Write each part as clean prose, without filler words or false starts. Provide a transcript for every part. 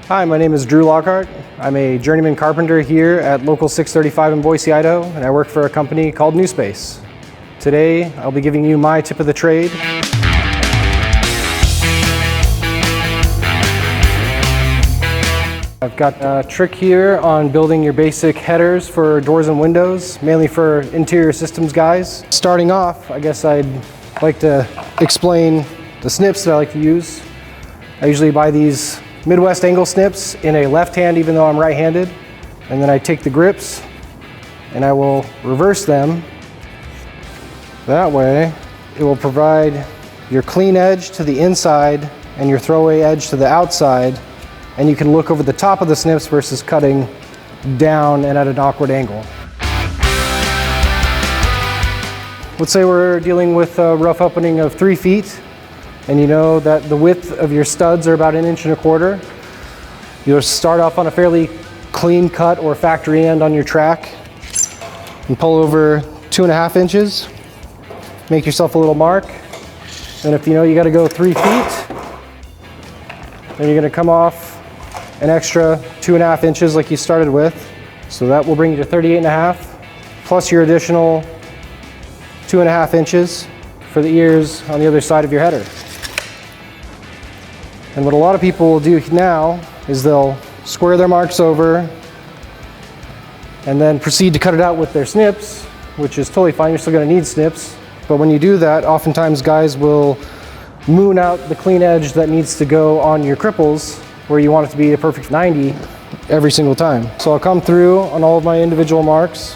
Hi, my name is Drew Lockhart. I'm a journeyman carpenter here at Local 635 in Boise, Idaho, and I work for a company called New Space. Today, I'll be giving you my tip of the trade. I've got a trick here on building your basic headers for doors and windows, mainly for interior systems guys. Starting off, I guess I'd like to explain the snips that I like to use. I usually buy these Midwest angle snips in a left hand, even though I'm right-handed. And then I take the grips and I will reverse them. That way, it will provide your clean edge to the inside and your throwaway edge to the outside. And you can look over the top of the snips versus cutting down and at an awkward angle. Let's say we're dealing with a rough opening of 3 feet. And you know that the width of your studs are about 1.25 inches. You'll start off on a fairly clean cut or factory end on your track and pull over 2.5 inches. Make yourself a little mark. And if you know you got to go 3 feet, then you're going to come off an extra 2.5 inches like you started with. So that will bring you to 38.5 plus your additional 2.5 inches for the ears on the other side of your header. And what a lot of people will do now is they'll square their marks over and then proceed to cut it out with their snips, which is totally fine. You're still going to need snips. But when you do that, oftentimes guys will moon out the clean edge that needs to go on your cripples where you want it to be a perfect 90 every single time. So I'll come through on all of my individual marks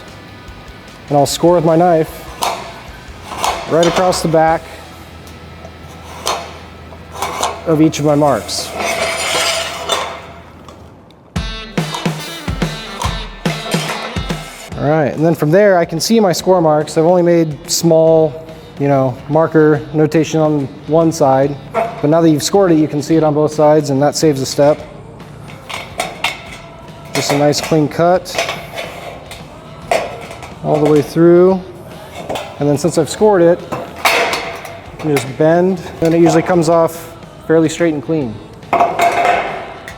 and I'll score with my knife right across the back of each of my marks. All right, and then from there I can see my score marks. I've only made small, marker notation on one side, but now that you've scored it, you can see it on both sides, and that saves a step. Just a nice clean cut all the way through. And then since I've scored it, you can just bend, and it usually comes off fairly straight and clean.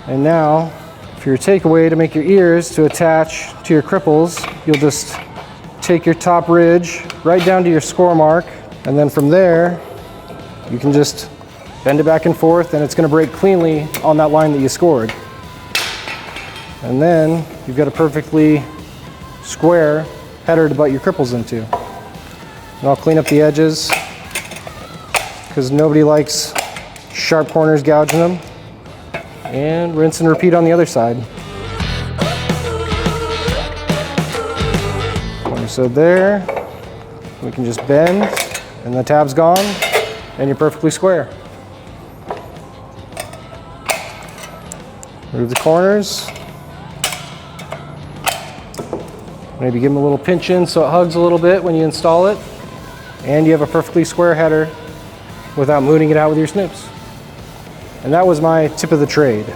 And now, for your takeaway to make your ears to attach to your cripples, you'll just take your top ridge right down to your score mark, and then from there, you can just bend it back and forth, and it's going to break cleanly on that line that you scored. And then you've got a perfectly square header to butt your cripples into. And I'll clean up the edges because nobody likes sharp corners gouging them, and rinse and repeat on the other side. So there, we can just bend and the tab's gone and you're perfectly square. Remove the corners. Maybe give them a little pinch in so it hugs a little bit when you install it, and you have a perfectly square header without mooning it out with your snips. And that was my tip of the trade.